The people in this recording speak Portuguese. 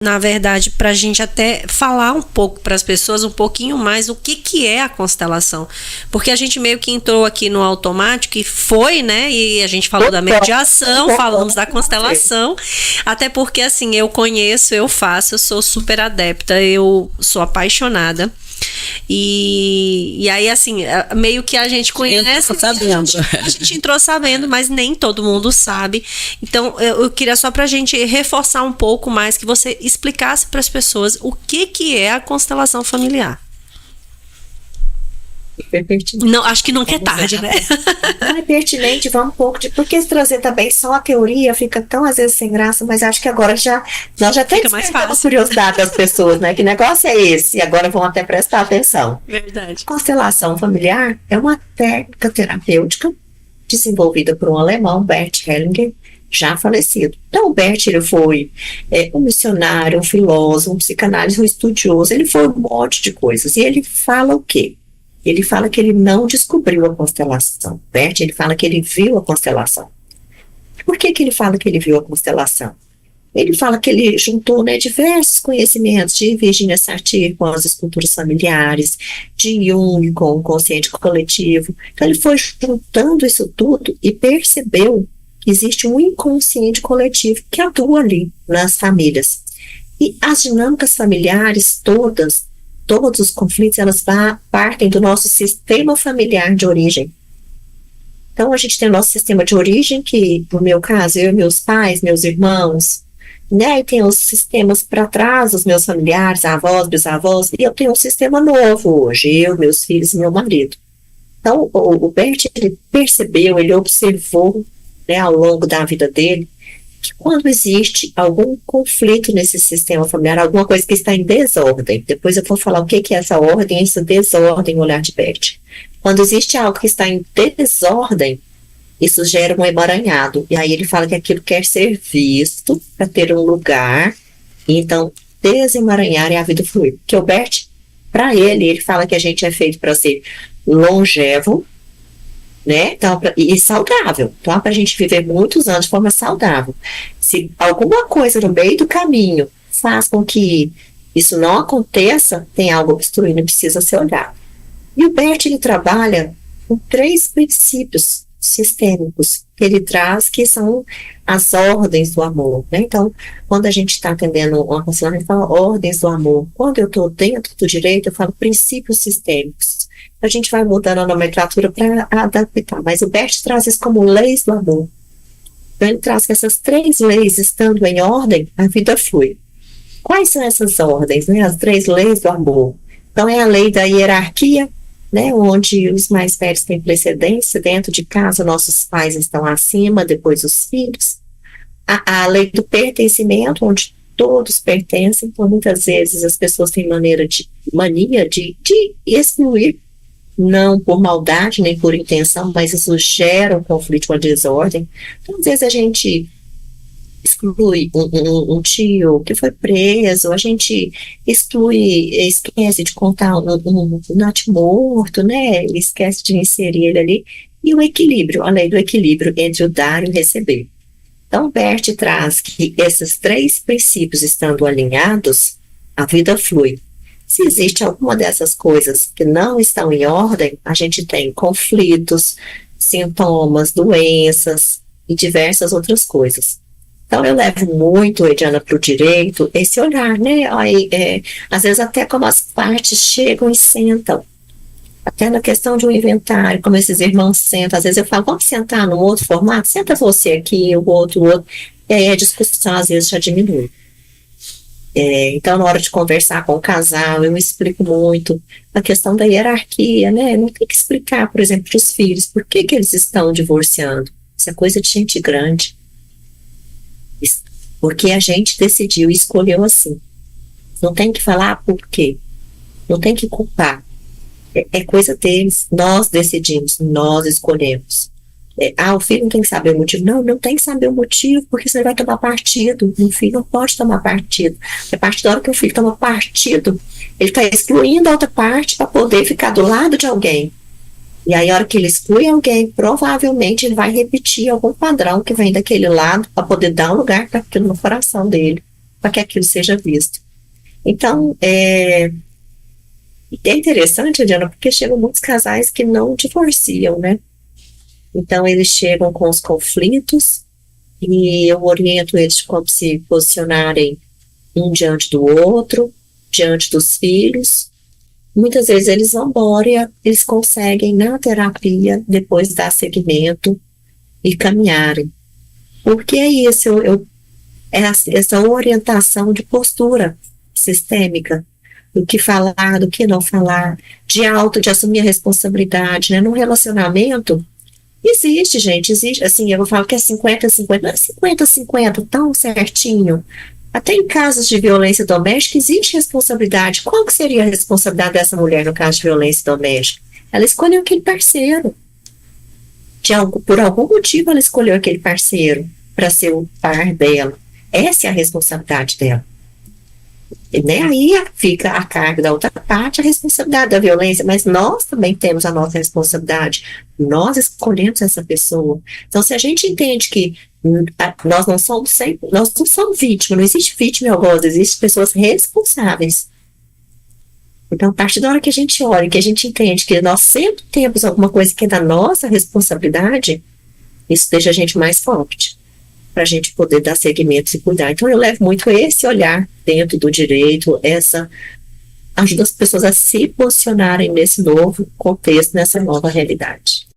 na verdade, para a gente até falar um pouco para as pessoas, um pouquinho mais o que é a constelação. Porque a gente meio que entrou aqui no automático e foi, né? E a gente falou da mediação, falamos da constelação, até porque, assim, eu conheço, eu faço, eu sou super adepta, eu sou apaixonada. E aí, assim, meio que a gente conhece, a gente entrou sabendo, mas nem todo mundo sabe. Então, eu queria só pra gente reforçar um pouco mais, que você explicasse para as pessoas o que é a constelação familiar. Não, acho que nunca é tarde, né? Não é pertinente, vamos um pouco de... Porque se trazer também só a teoria fica tão, às vezes, sem graça, mas acho que agora nós já temos mais curiosidade das pessoas, né? Que negócio é esse? E agora vão até prestar atenção. Verdade. Constelação familiar é uma técnica terapêutica desenvolvida por um alemão, Bert Hellinger, já falecido. Então, o Bert, ele foi um missionário, um filósofo, um psicanalista, um estudioso, ele foi um monte de coisas. E ele fala o quê? Ele fala que ele não descobriu a constelação. Bert, ele fala que ele viu a constelação. Por que ele fala que ele viu a constelação? Ele fala que ele juntou, né, diversos conhecimentos de Virginia Satir com as esculturas familiares, de Jung com o consciente coletivo. Então, ele foi juntando isso tudo e percebeu que existe um inconsciente coletivo que atua ali nas famílias. E as dinâmicas familiares todos os conflitos, elas partem do nosso sistema familiar de origem. Então, a gente tem o nosso sistema de origem, que, no meu caso, eu, meus pais, meus irmãos, né, e tem os sistemas para trás, os meus familiares, avós, bisavós, e eu tenho um sistema novo hoje, eu, meus filhos e meu marido. Então, o Bert, ele percebeu, ele observou, né, ao longo da vida dele, que quando existe algum conflito nesse sistema familiar, alguma coisa que está em desordem, depois eu vou falar o que é essa ordem, essa desordem, o olhar de Bert. Quando existe algo que está em desordem, isso gera um emaranhado, e aí ele fala que aquilo quer ser visto para ter um lugar, e então desemaranhar e a vida fluir. Porque o Bert, para ele fala que a gente é feito para ser longevo, né? Então, e saudável. Então, para a gente viver muitos anos de forma saudável. Se alguma coisa no meio do caminho faz com que isso não aconteça, tem algo obstruindo e precisa ser olhado. E o Bert, ele trabalha com 3 princípios sistêmicos que ele traz, que são as ordens do amor, né? Então, quando a gente está atendendo uma constelação, a gente fala ordens do amor. Quando eu estou dentro do direito, eu falo princípios sistêmicos. A gente vai mudando a nomenclatura para adaptar, mas o Bert traz isso como leis do amor. Então, ele traz que essas 3 leis estando em ordem, a vida flui. Quais são essas ordens, né? As 3 leis do amor. Então, é a lei da hierarquia, né? Onde os mais velhos têm precedência, dentro de casa nossos pais estão acima, depois os filhos. A lei do pertencimento, onde todos pertencem, então muitas vezes as pessoas têm mania de excluir, não por maldade, nem por intenção, mas isso gera um conflito, uma desordem. Então, às vezes a gente exclui um tio que foi preso, a gente esquece de contar um natimorto, né? Esquece de inserir ele ali. E o equilíbrio, a lei do equilíbrio entre o dar e o receber. Então, Bert traz que esses 3 princípios estando alinhados, a vida flui. Se existe alguma dessas coisas que não estão em ordem, a gente tem conflitos, sintomas, doenças e diversas outras coisas. Então, eu levo muito, Ediana, para o direito, esse olhar, né? Aí, às vezes até como as partes chegam e sentam. Até na questão de um inventário, como esses irmãos sentam. Às vezes eu falo, vamos sentar num outro formato? Senta você aqui, o outro. E aí a discussão às vezes já diminui. Então, na hora de conversar com o casal, eu explico muito a questão da hierarquia, né? Não tem que explicar, por exemplo, para os filhos por que eles estão divorciando. Isso é coisa de gente grande. Porque a gente decidiu e escolheu assim. Não tem que falar por quê. Não tem que culpar. É coisa deles. Nós decidimos, nós escolhemos. O filho não tem que saber o motivo. Não tem que saber o motivo, porque você vai tomar partido. Um filho não pode tomar partido. A partir da hora que o filho toma partido, ele está excluindo a outra parte para poder ficar do lado de alguém. E aí, a hora que ele exclui alguém, provavelmente ele vai repetir algum padrão que vem daquele lado para poder dar um lugar para aquilo no coração dele. para que aquilo seja visto. Então, é interessante, Diana, porque chegam muitos casais que não divorciam, né? Então, eles chegam com os conflitos e eu oriento eles como se posicionarem um diante do outro, diante dos filhos. Muitas vezes eles vão embora e eles conseguem, na terapia, depois dar seguimento e caminharem. Porque é isso, é essa orientação de postura sistêmica, do que falar, do que não falar, de assumir a responsabilidade, né? No relacionamento, existe, gente, existe, assim, eu falo que é 50-50, não é 50-50 tão certinho. Até em casos de violência doméstica existe responsabilidade. Qual que seria a responsabilidade dessa mulher no caso de violência doméstica? Ela escolheu aquele parceiro. Por algum motivo ela escolheu aquele parceiro para ser o par dela. Essa é a responsabilidade dela. E, né, aí fica a carga da outra parte, a responsabilidade da violência, mas nós também temos a nossa responsabilidade. Nós escolhemos essa pessoa. Então, se a gente entende que nós não somos sempre, nós não somos vítimas, não existe vítima e algoz, existem pessoas responsáveis. Então, a partir da hora que a gente olha, que a gente entende que nós sempre temos alguma coisa que é da nossa responsabilidade, isso deixa a gente mais forte, para a gente poder dar seguimento e cuidar. Então, eu levo muito esse olhar dentro do direito, ajuda as pessoas a se posicionarem nesse novo contexto, nessa nova realidade.